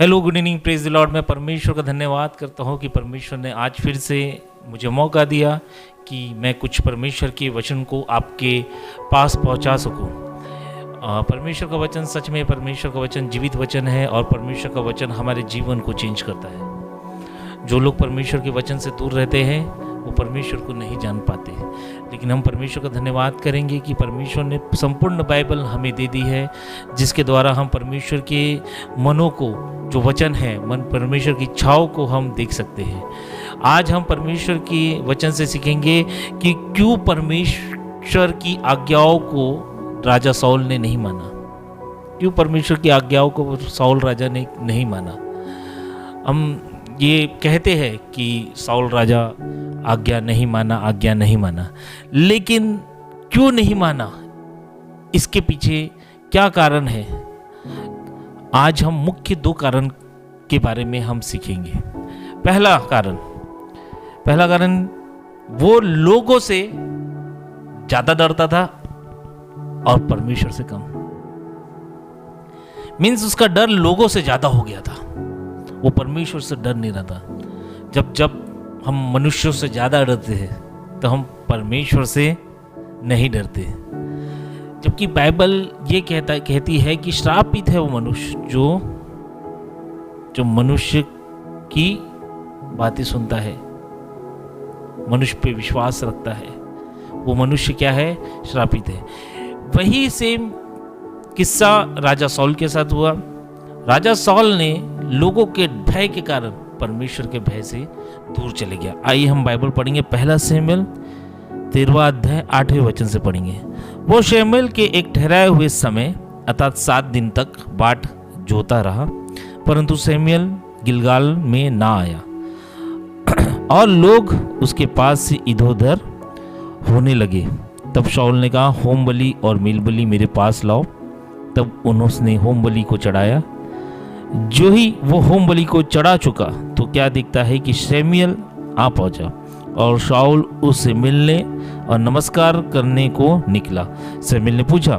Hello, good evening, praise the Lord. मैं परमेश्वर का धन्यवाद करता हूँ कि परमेश्वर ने आज फिर से मुझे मौका दिया कि मैं कुछ परमेश्वर के वचन को आपके पास पहुँचा सकूँ। परमेश्वर का वचन सच में, परमेश्वर का वचन जीवित वचन है और परमेश्वर का वचन हमारे जीवन को चेंज करता है। जो लोग परमेश्वर के वचन से दूर रहते हैं वो परमेश्वर को नहीं जान पाते, लेकिन हम परमेश्वर का धन्यवाद करेंगे कि परमेश्वर ने संपूर्ण बाइबल हमें दे दी है, जिसके द्वारा हम परमेश्वर के मनों को, जो वचन है, परमेश्वर की इच्छाओं को हम देख सकते हैं। आज हम परमेश्वर की वचन से सीखेंगे कि क्यों परमेश्वर की आज्ञाओं को राजा साउल ने नहीं माना। क्यों परमेश्वर की आज्ञाओं को साउल राजा ने नहीं माना। हम ये कहते हैं कि साउल राजा आज्ञा नहीं माना, लेकिन क्यों नहीं माना, इसके पीछे क्या कारण है। आज हम मुख्य दो कारण के बारे में हम सीखेंगे। पहला कारण वो लोगों से ज्यादा डरता था और परमेश्वर से कम। मीन्स उसका डर लोगों से ज्यादा हो गया था, वो परमेश्वर से डर नहीं रहा था। जब हम मनुष्यों से ज़्यादा डरते हैं तो हम परमेश्वर से नहीं डरते। जबकि बाइबल ये कहती है कि श्रापित है वो मनुष्य जो मनुष्य की बातें सुनता है, मनुष्य पे विश्वास रखता है, वो मनुष्य क्या है, श्रापित है। वही सेम किस्सा राजा साउल के साथ हुआ। राजा साउल ने लोगों के भय के कारण परमेश्वर के भय से दूर चले गया। आइए हम बाइबल पढ़ेंगे। पहला शमूएल 13वां अध्याय 8वें वचन से पढ़ेंगे। वो शमूएल के एक ठहराए हुए समय अर्थात 7 दिन तक बाट जोता रहा, परंतु शमूएल गिलगाल में ना आया और लोग उसके पास से इधर-उधर होने लगे। तब शाऊल ने कहा, होम बलि और मेल बलि मेरे पास लाओ। तब उन्होंने होम बलि को चढ़ाया। जो ही वो होम बलि को चढ़ा चुका तो क्या दिखता है कि शमूएल आ पहुंचा और शाऊल उससे मिलने और नमस्कार करने को निकला। शमूएल ने पूछा,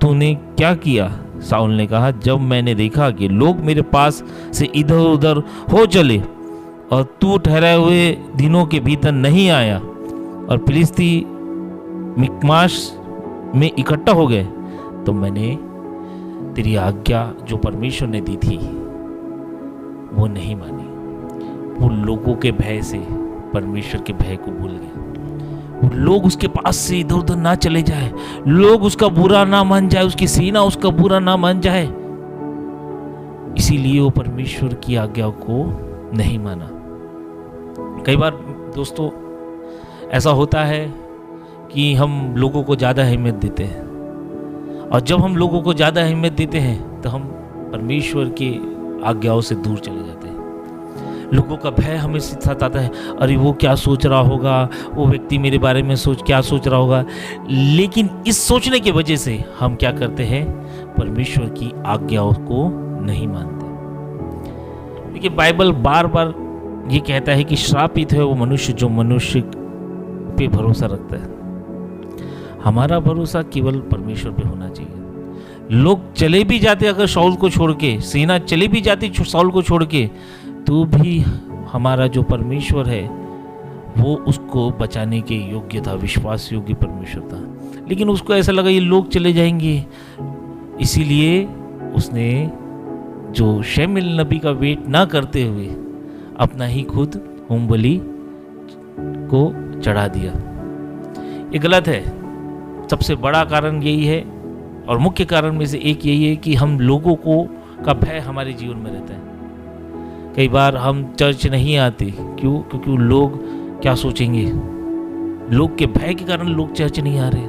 तूने क्या किया? शाऊल ने कहा, जब मैंने देखा कि लोग मेरे पास से इधर उधर हो चले और तू ठहराए हुए दिनों के भीतर नहीं आया और फिलिस्ती मिकमाश में इकट्ठा हो गए, तो मैंने तेरी आज्ञा जो परमेश्वर ने दी थी वो नहीं मानी। वो लोगों के भय से परमेश्वर के भय को भूल गया। वो लोग उसके पास से इधर उधर ना चले जाए, लोग उसका बुरा ना मान जाए, उसकी सेना उसका बुरा ना मान जाए, इसीलिए वो परमेश्वर की आज्ञा को नहीं माना। कई बार दोस्तों ऐसा होता है कि हम लोगों को ज्यादा अहमियत देते हैं, और जब हम लोगों को ज़्यादा अहमियत देते हैं तो हम परमेश्वर की आज्ञाओं से दूर चले जाते हैं। लोगों का भय हमें सताता है, अरे वो क्या सोच रहा होगा, वो व्यक्ति मेरे बारे में क्या सोच रहा होगा। लेकिन इस सोचने की वजह से हम क्या करते हैं, परमेश्वर की आज्ञाओं को नहीं मानते। देखिए बाइबल बार बार ये कहता है कि श्रापित है वो मनुष्य जो मनुष्य पे भरोसा रखता है। हमारा भरोसा केवल परमेश्वर पे होना चाहिए। लोग चले भी जाते अगर शाऊल को छोड़ के, सेना चले भी जाती शाऊल को छोड़ के, तो भी हमारा जो परमेश्वर है वो उसको बचाने के योग्य था, विश्वास योग्य परमेश्वर था। लेकिन उसको ऐसा लगा ये लोग चले जाएंगे, इसीलिए उसने जो शमूएल नबी का वेट ना करते हुए अपना ही खुद होम बलि को चढ़ा दिया। ये गलत है। सबसे बड़ा कारण यही है और मुख्य कारण में से एक यही है कि हम लोगों को का भय हमारे जीवन में रहता है। कई बार हम चर्च नहीं आते, क्यों? क्योंकि लोग क्या सोचेंगे, लोग के भय के कारण लोग चर्च नहीं आ रहे।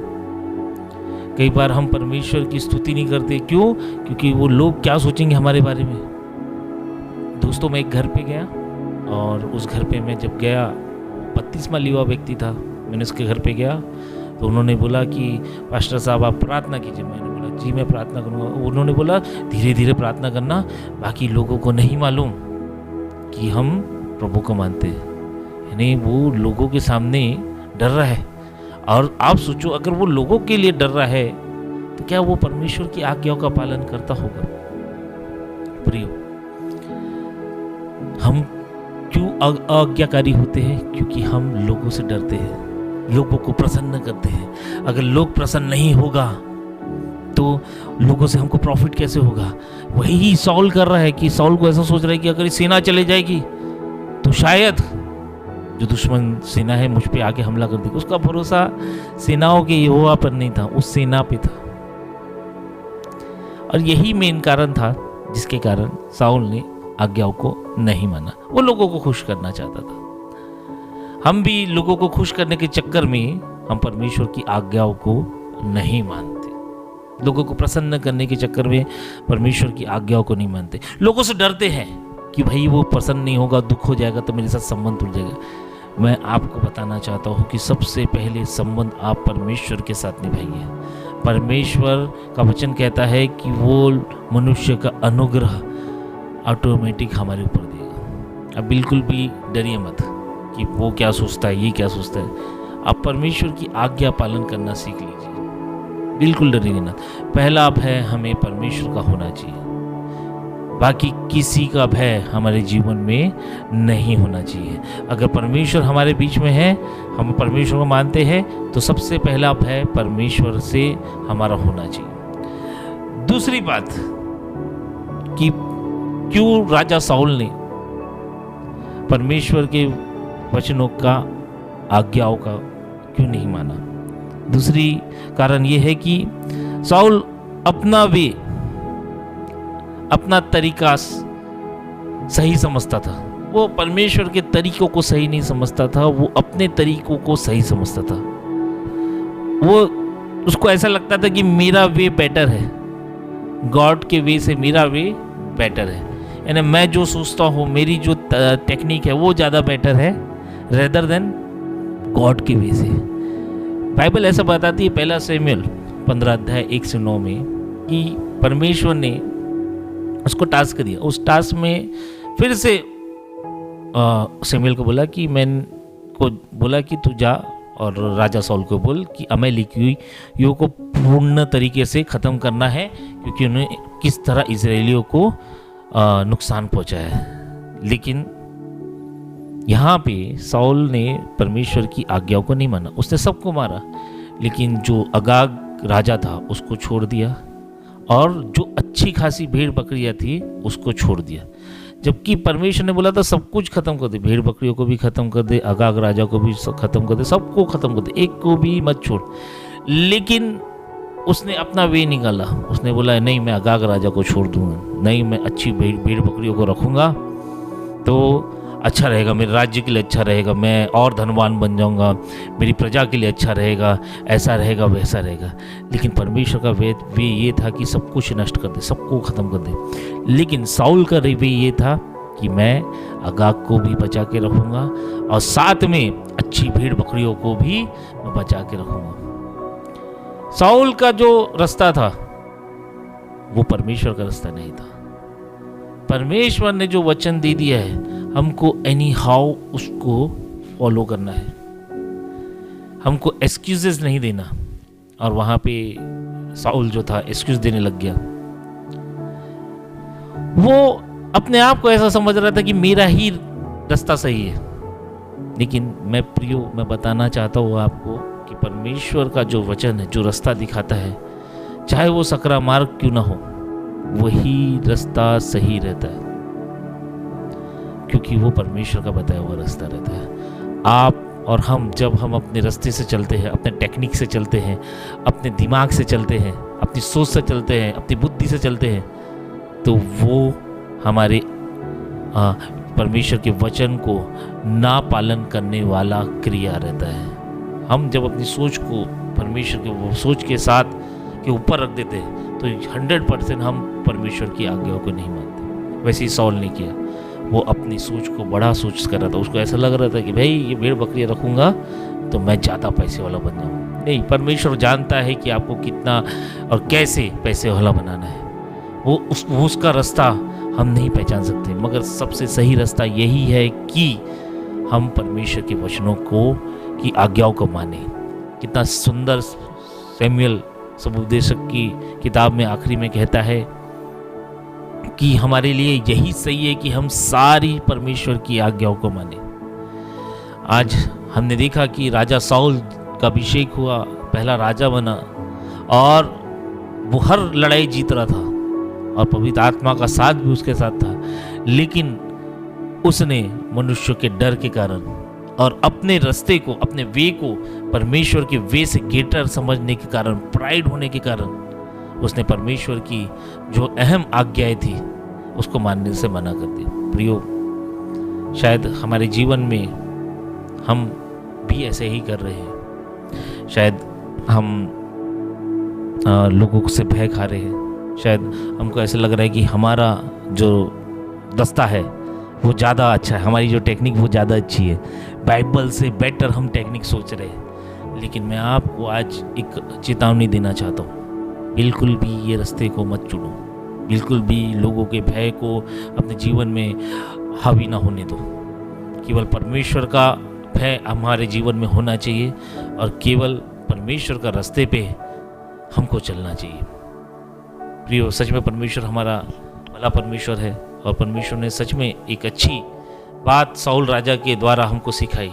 कई बार हम परमेश्वर की स्तुति नहीं करते, क्यों? क्योंकि वो लोग क्या सोचेंगे हमारे बारे में। दोस्तों मैं एक घर पे गया और उस घर पे मैं जब गया, 32वां लिवा व्यक्ति था। मैंने उसके घर पे गया तो उन्होंने बोला कि पास्टर साहब आप प्रार्थना कीजिए। मैंने बोला जी मैं प्रार्थना करूँगा। उन्होंने बोला धीरे धीरे प्रार्थना करना, बाकी लोगों को नहीं मालूम कि हम प्रभु को मानते हैं। यानी वो लोगों के सामने डर रहा है। और आप सोचो अगर वो लोगों के लिए डर रहा है तो क्या वो परमेश्वर की आज्ञाओं का पालन करता होगा? प्रियो, हम क्यों आज्ञाकारी होते हैं? क्योंकि हम लोगों से डरते हैं, लोगों को प्रसन्न करते हैं। अगर लोग प्रसन्न नहीं होगा तो लोगों से हमको प्रॉफिट कैसे होगा? वही सॉल कर रहा है कि सॉल को ऐसा सोच रहा है कि अगर सेना चले जाएगी तो शायद जो दुश्मन सेना है मुझ पे आके हमला कर देगी। उसका भरोसा सेनाओं के यहोवा पर नहीं था, उस सेना पे था। और यही मेन कारण था जिसके कारण साउल ने आज्ञाओं को नहीं माना। वो लोगों को खुश करना चाहता था। हम भी लोगों को खुश करने के चक्कर में हम परमेश्वर की आज्ञाओं को नहीं मानते। लोगों को प्रसन्न करने के चक्कर में परमेश्वर की आज्ञाओं को नहीं मानते। लोगों से डरते हैं कि भाई वो प्रसन्न नहीं होगा, दुख हो जाएगा तो मेरे साथ संबंध टूट जाएगा। मैं आपको बताना चाहता हूँ कि सबसे पहले संबंध आप परमेश्वर के साथ निभाइए। परमेश्वर का वचन कहता है कि वो मनुष्य का अनुग्रह ऑटोमेटिक हमारे ऊपर देगा। अब बिल्कुल भी डरिए मत कि वो क्या सोचता है, ये क्या सोचता है। आप परमेश्वर की आज्ञा पालन करना सीख लीजिए, बिल्कुल डरिए ना। पहला भय हमें परमेश्वर का होना चाहिए, बाकी किसी का भय हमारे जीवन में नहीं होना चाहिए। अगर परमेश्वर हमारे बीच में है, हम परमेश्वर को मानते हैं, तो सबसे पहला भय परमेश्वर से हमारा होना चाहिए। दूसरी बात कि क्यों राजा साउल ने परमेश्वर के वचनों का, आज्ञाओं का क्यों नहीं माना? दूसरी कारण यह है कि साउल अपना तरीका सही समझता था। वो परमेश्वर के तरीकों को सही नहीं समझता था, वो अपने तरीकों को सही समझता था। उसको ऐसा लगता था कि मेरा वे बेटर है, गॉड के वे से मेरा वे बेटर है। यानी मैं जो सोचता हूँ, मेरी जो टेक्निक है वो ज़्यादा बेटर है रेदर देन गॉड के वे से। बाइबल ऐसा बताती है, पहला शमूएल 15 अध्याय 1 से 9 में, कि परमेश्वर ने उसको टास्क दिया। उस टास्क में फिर से शमूएल को बोला कि तू जा और राजा साउल को बोल कि अमालेकियों को पूर्ण तरीके से ख़त्म करना है, क्योंकि उन्हें किस तरह इजरायलियों को नुकसान पहुंचाया है। लेकिन यहाँ पे साउल ने परमेश्वर की आज्ञाओं को नहीं माना, उसने सबको मारा, लेकिन जो अगाग राजा था उसको छोड़ दिया, और जो अच्छी खासी भेड़ बकरियां थी उसको छोड़ दिया। जबकि परमेश्वर ने बोला था सब कुछ खत्म कर दे, भेड़ बकरियों को भी खत्म कर दे, अगाग राजा को भी खत्म कर दे, सबको खत्म कर दे, एक को भी मत छोड़। लेकिन उसने अपना वे निकाला, उसने बोला नहीं मैं अगाग राजा को छोड़ दूंगा, नहीं मैं अच्छी भेड़ बकरियों को रखूंगा तो अच्छा रहेगा, मेरे राज्य के लिए अच्छा रहेगा, मैं और धनवान बन जाऊंगा, मेरी प्रजा के लिए अच्छा रहेगा, ऐसा रहेगा वैसा रहेगा। लेकिन परमेश्वर का वे ये था कि सब कुछ नष्ट कर दे, सबको ख़त्म कर दे। लेकिन साउल का वे ये था कि मैं अगाग को भी बचा के रखूंगा और साथ में अच्छी भेड़ बकरियों को भी मैं बचा के रखूंगा। साउल का जो रास्ता था वो परमेश्वर का रास्ता नहीं था। परमेश्वर ने जो वचन दे दिया है, हमको एनी हाउ उसको फॉलो करना है, हमको एक्सक्यूजेस नहीं देना। और वहां पे साउल जो था एक्सक्यूज देने लग गया। वो अपने आप को ऐसा समझ रहा था कि मेरा ही रास्ता सही है। लेकिन मैं बताना चाहता हूँ आपको कि परमेश्वर का जो वचन है, जो रास्ता दिखाता है, चाहे वो सकरा मार्ग क्यों ना हो, वही रास्ता सही रहता है, क्योंकि वो परमेश्वर का बताया हुआ रास्ता रहता है। आप और हम जब हम अपने रास्ते से चलते हैं, अपने टेक्निक से चलते हैं, अपने दिमाग से चलते हैं, अपनी सोच से चलते हैं, अपनी बुद्धि से चलते हैं, तो वो हमारे परमेश्वर के वचन को ना पालन करने वाला क्रिया रहता है। हम जब अपनी सोच को परमेश्वर के वो सोच के साथ के ऊपर रख देते हैं तो 100% हम परमेश्वर की आज्ञाओं को नहीं मानते। वैसे ही साउल ने किया, वो अपनी सोच को बड़ा सोच कर रहा था। उसको ऐसा लग रहा था कि भाई ये भेड़ बकरियां रखूंगा तो मैं ज़्यादा पैसे वाला बन जाऊँ। नहीं, परमेश्वर जानता है कि आपको कितना और कैसे पैसे वाला बनाना है। वो उसका रास्ता हम नहीं पहचान सकते, मगर सबसे सही रास्ता यही है कि हम परमेश्वर के वचनों की आज्ञाओं को माने। कितना सुंदर शमूएल उपदेशक की किताब में आखिरी में कहता है कि हमारे लिए यही सही है कि हम सारी परमेश्वर की आज्ञाओं को माने। आज हमने देखा कि राजा साउल का अभिषेक हुआ, पहला राजा बना और वो हर लड़ाई जीत रहा था और पवित्र आत्मा का साथ भी उसके साथ था, लेकिन उसने मनुष्य के डर के कारण और अपने रास्ते को, अपने वे को परमेश्वर के वे से ग्रेटर समझने के कारण, प्राइड होने के कारण उसने परमेश्वर की जो अहम आज्ञाएं थी उसको मानने से मना कर दिया। प्रियो, शायद हमारे जीवन में हम भी ऐसे ही कर रहे हैं। शायद हम लोगों से भय खा रहे हैं। शायद हमको ऐसा लग रहा है कि हमारा जो रास्ता है वो ज़्यादा अच्छा है, हमारी जो टेक्निक वो ज़्यादा अच्छी है, बाइबल से बेटर हम टेक्निक सोच रहे हैं। लेकिन मैं आपको आज एक चेतावनी देना चाहता हूँ, बिल्कुल भी ये रास्ते को मत चुनो, बिल्कुल भी लोगों के भय को अपने जीवन में हावी ना होने दो। केवल परमेश्वर का भय हमारे जीवन में होना चाहिए और केवल परमेश्वर का रास्ते पे हमको चलना चाहिए। प्रियो, सच में परमेश्वर हमारा भला परमेश्वर है और परमेश्वर ने सच में एक अच्छी बात साउल राजा के द्वारा हमको सिखाई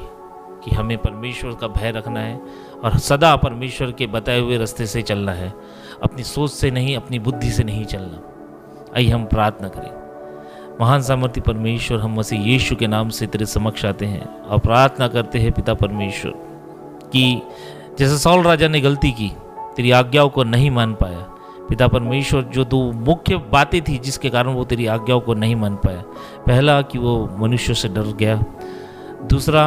कि हमें परमेश्वर का भय रखना है और सदा परमेश्वर के बताए हुए रास्ते से चलना है, अपनी सोच से नहीं, अपनी बुद्धि से नहीं चलना। आइए हम प्रार्थना करें। महान सामर्थी परमेश्वर, हम मसीह यीशु के नाम से तेरे समक्ष आते हैं और प्रार्थना करते हैं पिता परमेश्वर कि जैसे साउल राजा ने गलती की, तेरी आज्ञाओं को नहीं मान पाया, पिता परमेश्वर, जो दो मुख्य बातें थी जिसके कारण वो तेरी आज्ञाओं को नहीं मान पाया, पहला कि वो मनुष्य से डर गया, दूसरा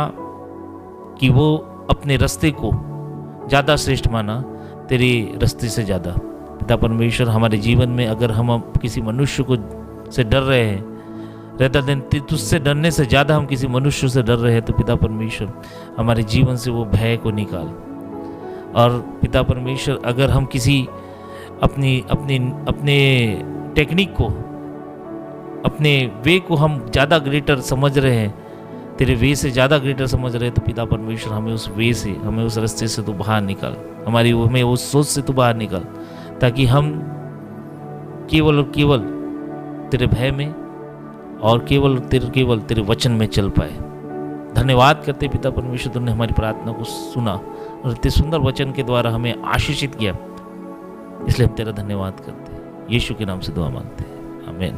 कि वो अपने रास्ते को ज़्यादा श्रेष्ठ माना तेरे रास्ते से ज़्यादा। पिता परमेश्वर, हमारे जीवन में अगर हम किसी मनुष्य को से डर रहे हैं, रहता दिन तुझसे डरने से ज़्यादा हम किसी मनुष्य से डर रहे हैं, तो पिता परमेश्वर हमारे जीवन से वो भय को निकाल। और पिता परमेश्वर, अगर हम किसी अपने टेक्निक को, अपने वे को हम ज़्यादा ग्रेटर समझ रहे हैं, तेरे वे से ज़्यादा ग्रेटर समझ रहे हैं, तो पिता परमेश्वर हमें उस वे से, हमें उस रास्ते से तो बाहर निकाल, हमें उस सोच से तो बाहर निकाल, ताकि हम केवल और केवल तेरे भय में और केवल तेरे वचन में चल पाए। धन्यवाद करते पिता परमेश्वर, तुमने हमारी प्रार्थना को सुना और इतने सुंदर वचन के द्वारा हमें आशीषित किया, इसलिए हम तेरा धन्यवाद करते हैं। यीशु के नाम से दुआ मांगते हैं, आमीन।